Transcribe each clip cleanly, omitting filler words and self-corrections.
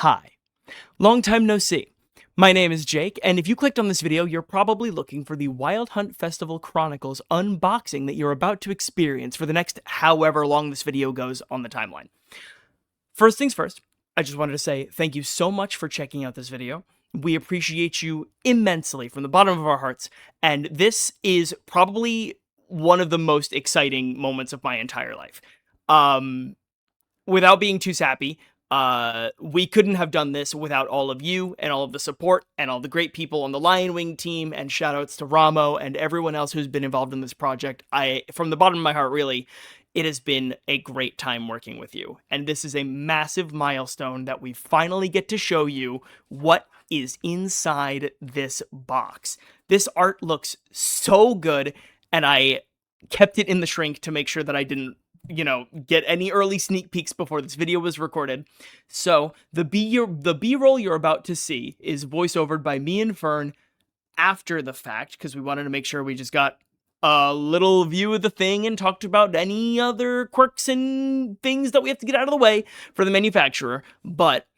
Hi, long time no see. My name is Jake, and if you clicked on this video, you're probably looking for the Wild Hunt Festival Chronicles unboxing that you're about to experience for the next however long this video goes on the timeline. First things first, I just wanted to say thank you so much for checking out this video. We appreciate you immensely from the bottom of our hearts, and this is probably one of the most exciting moments of my entire life. Without being too sappy, we couldn't have done this without all of you and all of the support and all the great people on the Lion Wing team, and shout outs to Ramo and everyone else who's been involved in this project. From the bottom of my heart, really, it has been a great time working with you. And this is a massive milestone that we finally get to show you what is inside this box. This art looks so good, and I kept it in the shrink to make sure that I didn't get any early sneak peeks before this video was recorded. So the B-roll you're about to see is voiceovered by me and Fern after the fact, because we wanted to make sure we just got a little view of the thing and talked about any other quirks and things that we have to get out of the way for the manufacturer. But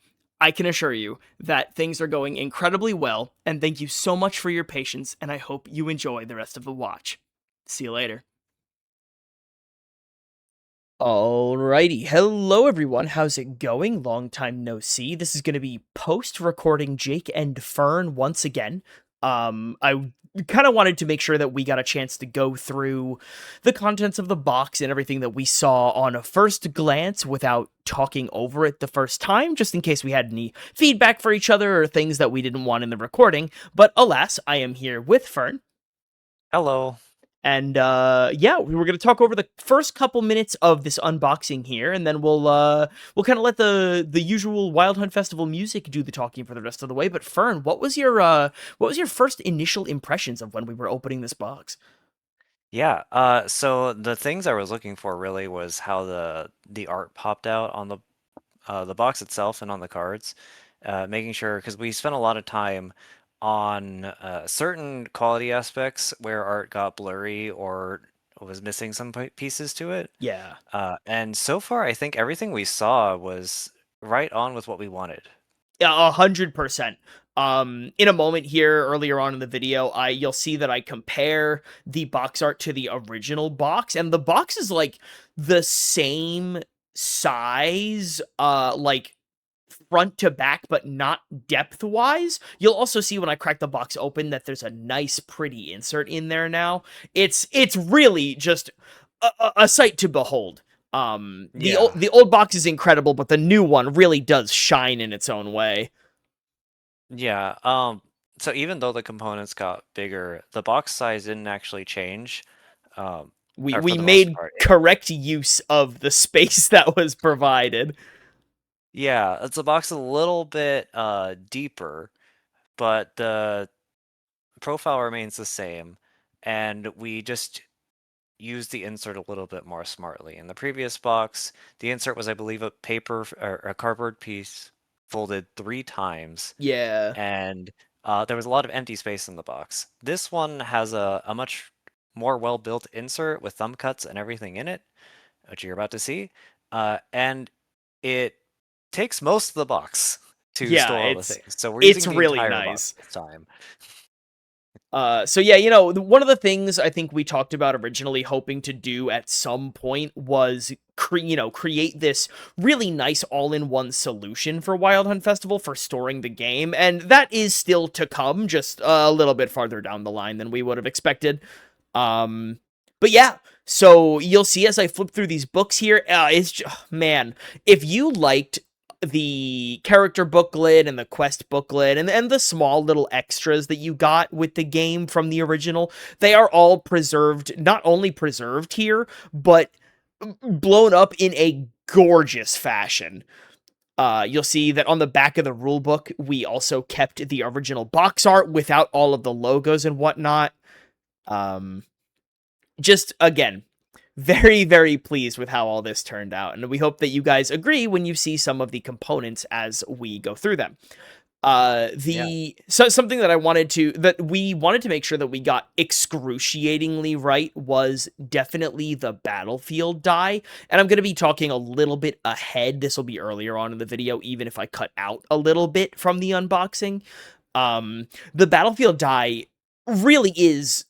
I can assure you that things are going incredibly well, and thank you so much for your patience, and I hope you enjoy the rest of the watch. See you later. Alrighty, hello everyone, how's it going? Long time no see. This is going to be post-recording Jake and Fern once again. I kind of wanted to make sure that we got a chance to go through the contents of the box and everything that we saw on a first glance without talking over it the first time, just in case we had any feedback for each other or things that we didn't want in the recording. But alas, I am here with Fern. Hello. And yeah, we were going to talk over the first couple minutes of this unboxing here, and then we'll kind of let the usual Wild Hunt Festival music do the talking for the rest of the way. But Fern, what was your first initial impressions of when we were opening this box? Yeah, so the things I was looking for really was how the art popped out on the box itself and on the cards, making sure because we spent a lot of time on certain quality aspects where art got blurry or was missing some pieces to it. Yeah. And so far, I think everything we saw was right on with what we wanted. Yeah, 100%. In a moment here earlier on in the video, you'll see that I compare the box art to the original box, and the box is like the same size, like front to back, but not depth wise. You'll also see when I crack the box open that there's a nice, pretty insert in there now. It's really just a sight to behold. Yeah. The old box is incredible, but the new one really does shine in its own way. Yeah, so even though the components got bigger, the box size didn't actually change, um, We or for we the most made part. correct use of the space that was provided. Yeah, it's a box a little bit deeper, but the profile remains the same, and we just used the insert a little bit more smartly. In the previous box, the insert was, I believe, a paper or a cardboard piece folded 3 times, Yeah. and there was a lot of empty space in the box. This one has a much more well-built insert with thumb cuts and everything in it, which you're about to see, and it takes most of the box to Yeah, store all the it's things. So we're it's using the really entire box nice. this time. So yeah, one of the things I think we talked about originally hoping to do at some point was create this really nice all-in-one solution for Wild Hunt Festival for storing the game, and that is still to come, just a little bit farther down the line than we would have expected. But yeah, so you'll see as I flip through these books here, it's just, man, if you liked the character booklet and the quest booklet and the small little extras that you got with the game from the original, they are all preserved, not only preserved here, but blown up in a gorgeous fashion. You'll see that on the back of the rulebook, we also kept the original box art without all of the logos and whatnot. Um, just again, very, very pleased with how all this turned out, and we hope that you guys agree when you see some of the components as we go through them. Yeah. Something that we wanted to make sure that we got excruciatingly right was definitely the battlefield die. And I'm going to be talking a little bit ahead. This will be earlier on in the video, even if I cut out a little bit from the unboxing. The battlefield die really is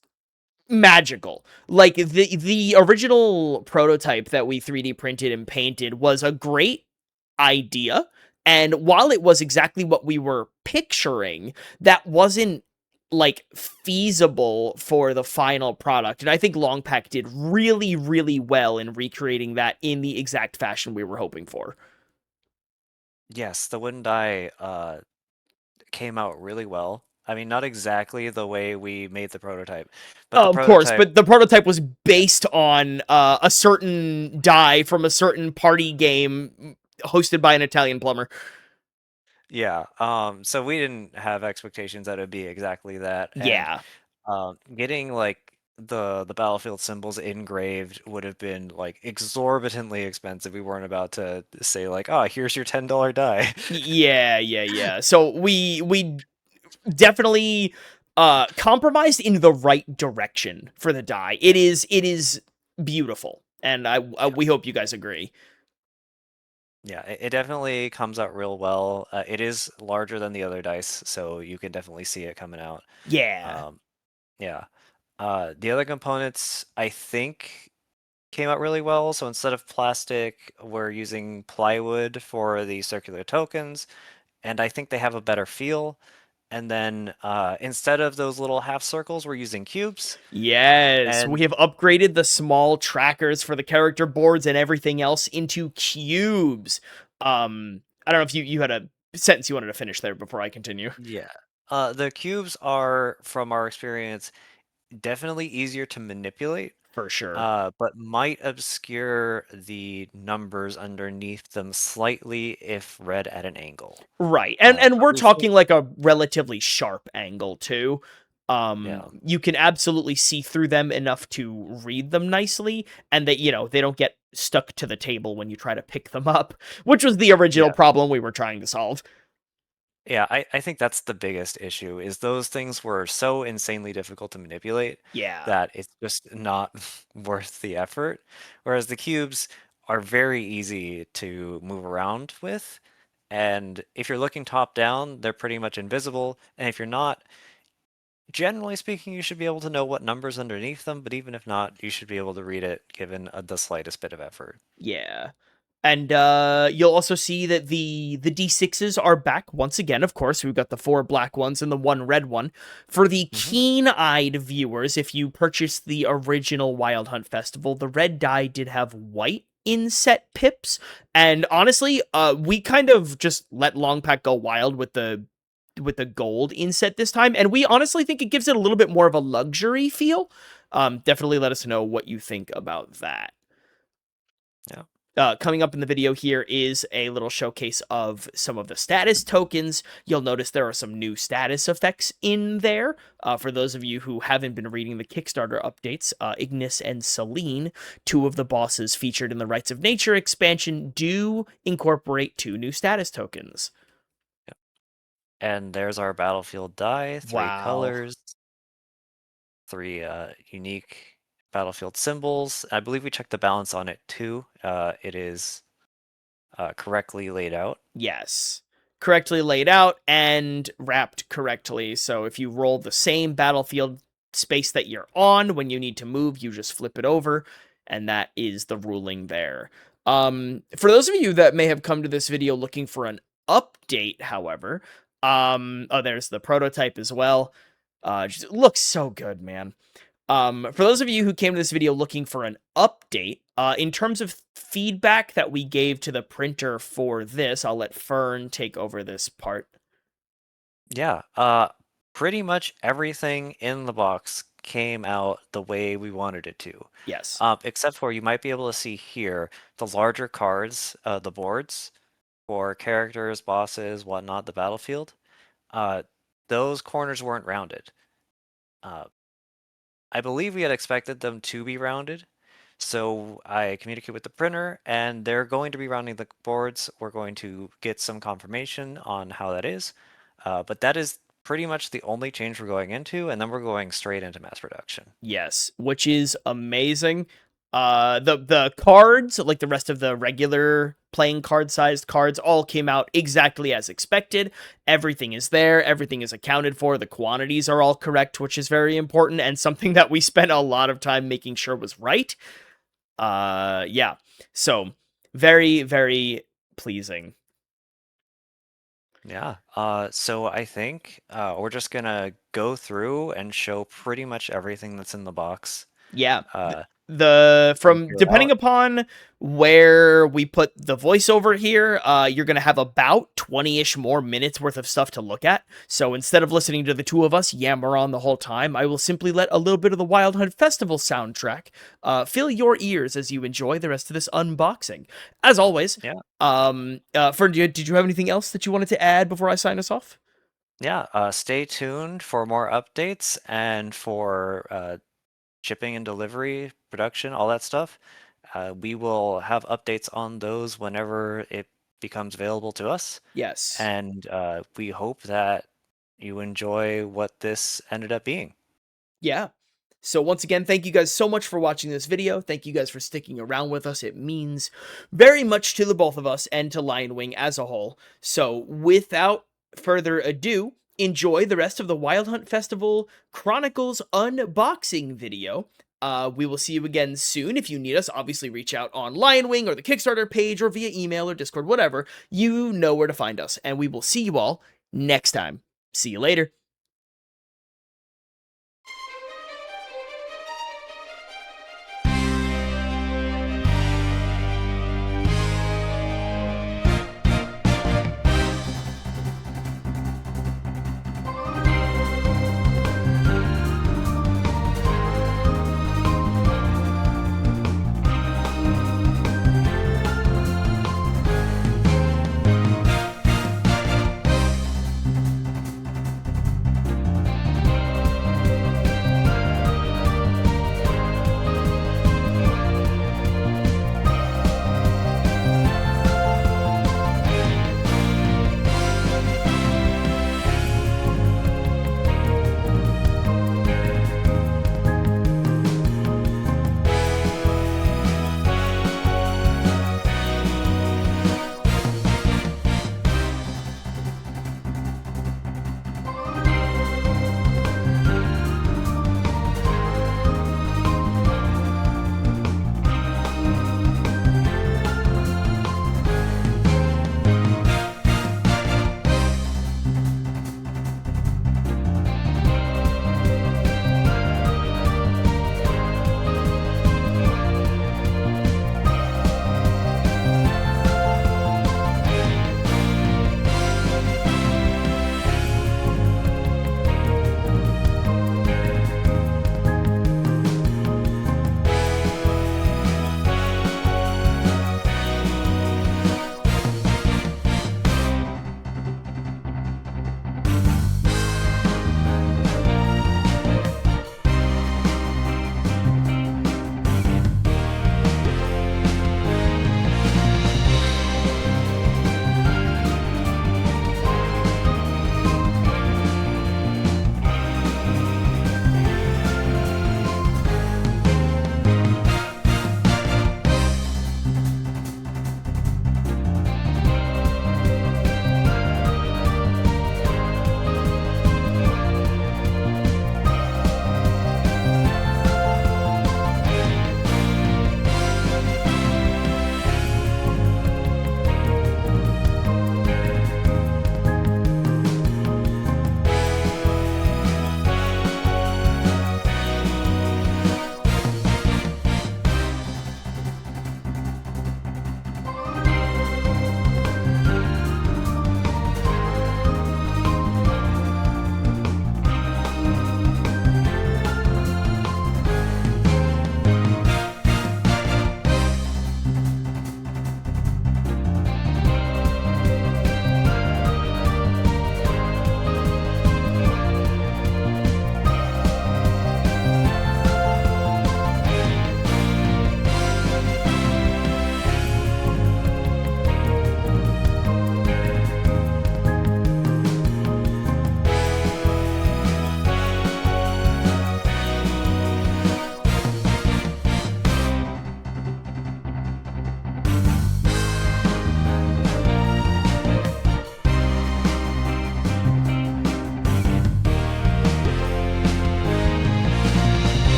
magical. Like the original prototype that we 3D printed and painted was a great idea. And while it was exactly what we were picturing, that wasn't like feasible for the final product. And I think Longpack did really, really well in recreating that in the exact fashion we were hoping for. Yes, the wooden die came out really well. I mean, not exactly the way we made the prototype, but the Of course, prototype, but the prototype was yeah, based on a certain die from a certain party game hosted by an Italian plumber. yeah. So we didn't have expectations that it'd be exactly that, and Yeah. getting like the battlefield symbols engraved would have been like exorbitantly expensive. We weren't about to say like, oh, here's your $10 die. Yeah. So we definitely compromised in the right direction for the die. It is beautiful, and Yeah. we hope you guys agree. Yeah, it definitely comes out real well. It is larger than the other dice, so you can definitely see it coming out. Yeah. Um, yeah. The other components, I think, came out really well. So instead of plastic, we're using plywood for the circular tokens, and I think they have a better feel. And then instead of those little half circles, we're using cubes. Yes, And we have upgraded the small trackers for the character boards and everything else into cubes. I don't know if you had a sentence you wanted to finish there before I continue. yeah, the cubes are, from our experience, definitely easier to manipulate, For sure. but might obscure the numbers underneath them slightly if read at an angle. Right. And But we're we think, talking like a relatively sharp angle too. yeah, You can absolutely see through them enough to read them nicely, and that they don't get stuck to the table when you try to pick them up, which was the original yeah. problem we were trying to solve. Yeah, I think that's the biggest issue is those things were so insanely difficult to manipulate Yeah. that it's just not worth the effort. Whereas the cubes are very easy to move around with. And if you're looking top down, they're pretty much invisible. And if you're not, generally speaking, you should be able to know what numbers underneath them. But even if not, you should be able to read it given the slightest bit of effort. Yeah. And you'll also see that the D6s are back once again. Of course, we've got the 4 black ones and the 1 red one. For the Hmm. keen-eyed viewers, if you purchased the original Wild Hunt Festival, the red die did have white inset pips. And honestly, we kind of just let Longpack go wild with the gold inset this time, and we honestly think it gives it a little bit more of a luxury feel. Definitely let us know what you think about that. Yeah. Coming up in the video here is a little showcase of some of the status tokens. You'll notice there are some new status effects in there. For those of you who haven't been reading the Kickstarter updates, Ignis and Celine, two of the bosses featured in the Rights of Nature expansion, do incorporate 2 new status tokens. And there's our battlefield die, 3 Wow. colors. 3 unique battlefield symbols. I believe we checked the balance on it too. It is correctly laid out. Yes. Correctly laid out and wrapped correctly. So if you roll the same battlefield space that you're on, when you need to move, you just flip it over. And that is the ruling there. For those of you that may have come to this video looking for an update, however, oh, there's the prototype as well. Just, it looks so good, man. For those of you who came to this video looking for an update, in terms of feedback that we gave to the printer for this, I'll let Fern take over this part. Yeah, pretty much everything in the box came out the way we wanted it to. Yes. Except for you might be able to see here the larger cards, the boards for characters, bosses, whatnot, the battlefield. Uh, those corners weren't rounded. Uh, I believe we had expected them to be rounded. So I communicate with the printer and they're going to be rounding the boards. We're going to get some confirmation on how that is. But that is pretty much the only change we're going into, and then we're going straight into mass production. Yes, which is amazing. The cards, like the rest of the regular playing card sized cards, all came out exactly as expected. Everything is there, everything is accounted for, the quantities are all correct, which is very important and something that we spent a lot of time making sure was right. Yeah. So, very very pleasing. Yeah. So I think we're just gonna go through and show pretty much everything that's in the box. Yeah. Uh, The from from here depending out. upon where we put the voiceover here, you're gonna have about 20-ish more minutes worth of stuff to look at. So instead of listening to the two of us yammer on the whole time, I will simply let a little bit of the Wild Hunt Festival soundtrack fill your ears as you enjoy the rest of this unboxing. As always, Yeah. did you have anything else that you wanted to add before I sign us off? Yeah. Stay tuned for more updates and for shipping and delivery, production, all that stuff. We will have updates on those whenever it becomes available to us. Yes. And we hope that you enjoy what this ended up being. Yeah. So once again, thank you guys so much for watching this video. Thank you guys for sticking around with us. It means very much to the both of us and to Lion Wing as a whole. So without further ado, enjoy the rest of the Wild Hunt Festival Chronicles unboxing video. We will see you again soon. If you need us, obviously reach out on Lion Wing or the Kickstarter page or via email or Discord, whatever. You know where to find us. And we will see you all next time. See you later.